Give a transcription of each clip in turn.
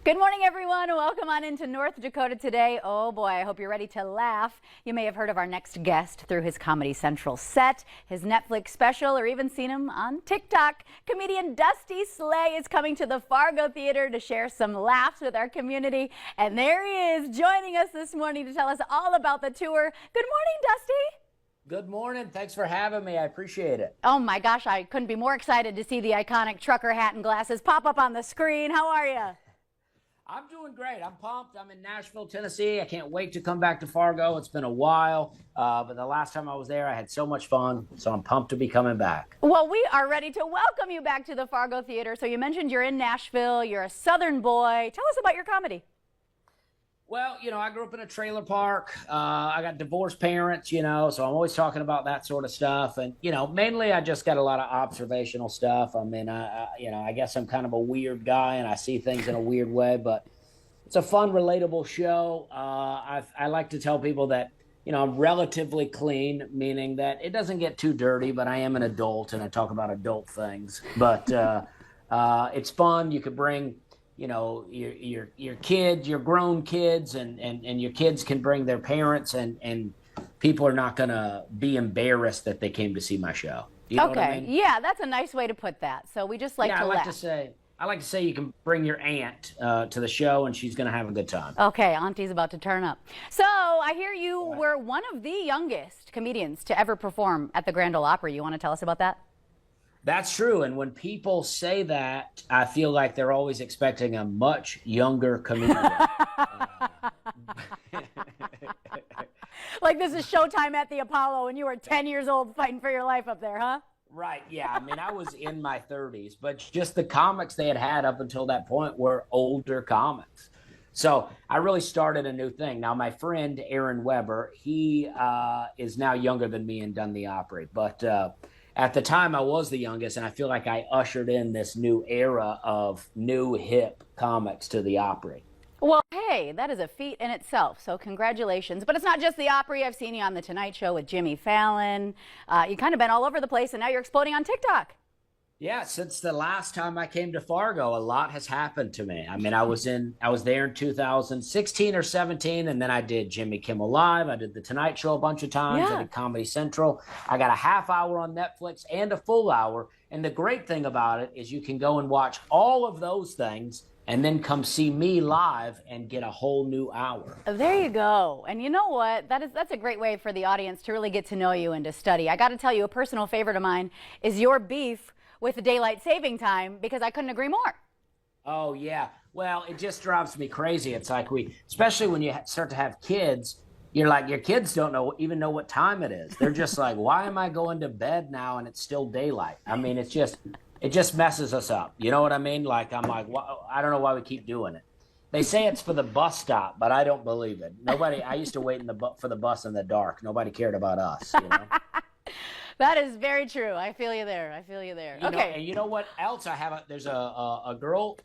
Good morning, everyone. Welcome on into North Dakota today. Oh boy, I hope you're ready to laugh. You may have heard of our next guest through his Comedy Central set, his Netflix special, or even seen him on TikTok. Comedian Dusty Slay is coming to the Fargo Theatre to share some laughs with our community. And there he is joining us this morning to tell us all about the tour. Good morning, Dusty. Good morning. Thanks for having me. I appreciate it. Oh my gosh, I couldn't be more excited to see the iconic trucker hat and glasses pop up on the screen. How are you? I'm doing great. I'm pumped. I'm in Nashville, Tennessee. I can't wait to come back to Fargo. It's been a while, but the last time I was there, I had so much fun, so I'm pumped to be coming back. Well, we are ready to welcome you back to the Fargo Theater. So you mentioned you're in Nashville. You're a Southern boy. Tell us about your comedy. Well, I grew up in a trailer park. I got divorced parents, so I'm always talking about that sort of stuff. And, mainly I just got a lot of observational stuff. I mean, I guess I'm kind of a weird guy and I see things in a weird way, but it's a fun, relatable show. I like to tell people that, I'm relatively clean, meaning that it doesn't get too dirty, but I am an adult and I talk about adult things. But it's fun. You could bring your kids, your grown kids, and your kids can bring their parents, and people are not going to be embarrassed that they came to see my show. You know what I mean? Yeah, that's a nice way to put that. So we just like to laugh. I like to say you can bring your aunt to the show, and she's going to have a good time. Okay, Auntie's about to turn up. So I hear you were one of the youngest comedians to ever perform at the Grand Ole Opry. You want to tell us about that? That's true. And when people say that, I feel like they're always expecting a much younger comedian. Like this is Showtime at the Apollo and you were 10 years old fighting for your life up there, huh? Right. Yeah. I mean, I was in my 30s, but just the comics they had up until that point were older comics. So I really started a new thing. Now, my friend Aaron Weber, he is now younger than me and done the Opry. But at the time, I was the youngest, and I feel like I ushered in this new era of new hip comics to the Opry. Well, hey, that is a feat in itself, so congratulations. But it's not just the Opry. I've seen you on The Tonight Show with Jimmy Fallon. You've kind of been all over the place, and now you're exploding on TikTok. Yeah, since the last time I came to Fargo, a lot has happened to me. I mean, I was there in 2016 or 17, and then I did Jimmy Kimmel Live. I did The Tonight Show a bunch of times. I did Comedy Central. I got a half hour on Netflix and a full hour. And the great thing about it is you can go and watch all of those things and then come see me live and get a whole new hour. There you go. And you know what? That's a great way for the audience to really get to know you and to study. I got to tell you, a personal favorite of mine is your beef with the daylight saving time, because I couldn't agree more. Oh, yeah. Well, it just drives me crazy. It's like especially when you start to have kids, you're like, your kids don't even know what time it is. They're just like, why am I going to bed now and it's still daylight? I mean, it just messes us up. You know what I mean? Like, I'm like, I don't know why we keep doing it. They say it's for the bus stop, but I don't believe it. I used to wait for the bus in the dark. Nobody cared about us, That is very true. I feel you there. Okay. And you know what else I have? There's a girl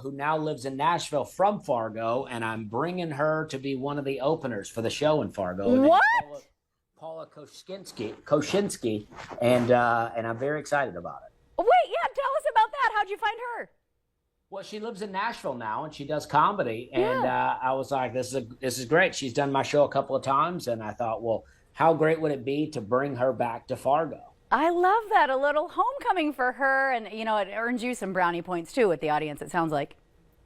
who now lives in Nashville from Fargo, and I'm bringing her to be one of the openers for the show in Fargo. What? Paula Koshinsky, and I'm very excited about it. Wait, yeah, tell us about that. How'd you find her? Well, she lives in Nashville now, and she does comedy. And I was like, this is great. She's done my show a couple of times, and I thought, well, how great would it be to bring her back to Fargo? I love that. A little homecoming for her, and it earns you some brownie points too with the audience, it sounds like.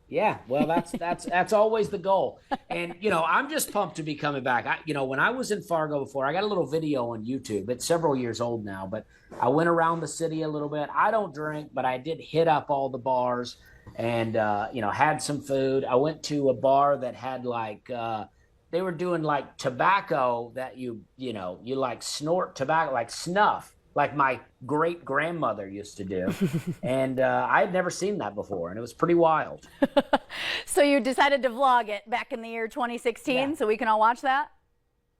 Yeah, well, that's always the goal. And I'm just pumped to be coming back. When I was in Fargo before, I got a little video on YouTube. It's several years old now, but I went around the city a little bit. I don't drink, but I did hit up all the bars and had some food. I went to a bar that had they were doing like tobacco that you like snort tobacco, like snuff, like my great grandmother used to do. And I had never seen that before, and it was pretty wild. So you decided to vlog it back in the year 2016, so we can all watch that?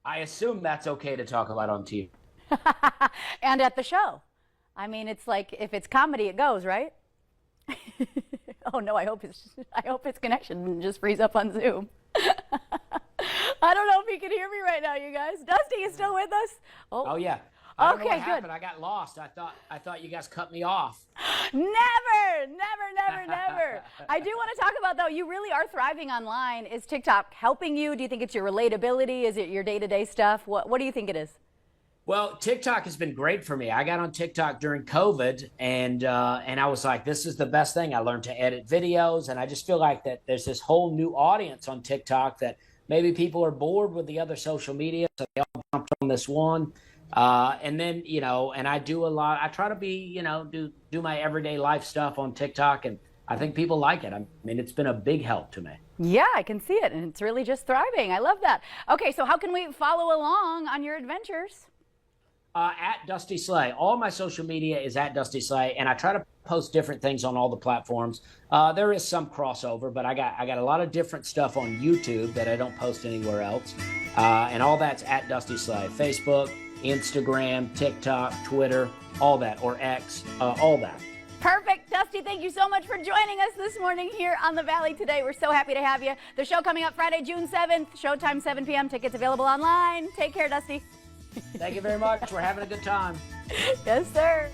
I assume that's okay to talk about on TV. And at the show. I mean, it's like, if it's comedy, it goes, right? Oh no, I hope his connection didn't just freeze up on Zoom. I don't know if he can hear me right now, you guys. Dusty is still with us? Oh yeah. I don't know what good. happened. I got lost. I thought you guys cut me off. Never. I do want to talk about, though, you really are thriving online. Is TikTok helping you? Do you think it's your relatability? Is it your day-to-day stuff? What do you think it is? Well, TikTok has been great for me. I got on TikTok during COVID, and I was like, this is the best thing. I learned to edit videos, and I just feel like that there's this whole new audience on TikTok that maybe people are bored with the other social media, so they all jumped on this one. And then, and I do a lot. I try to be, do my everyday life stuff on TikTok, and I think people like it. I mean, it's been a big help to me. Yeah, I can see it, and it's really just thriving. I love that. Okay, so how can we follow along on your adventures? At Dusty Slay. All my social media is at Dusty Slay, and I try to post different things on all the platforms. There is some crossover, but I got a lot of different stuff on YouTube that I don't post anywhere else, and all that's at Dusty Slay. Facebook, Instagram, TikTok, Twitter, all that, or X, all that. Perfect. Dusty, thank you so much for joining us this morning here on the Valley today. We're so happy to have you. The show coming up Friday, June 7th, showtime 7 p.m. Tickets available online. Take care, Dusty. Thank you very much. We're having a good time. Yes, sir.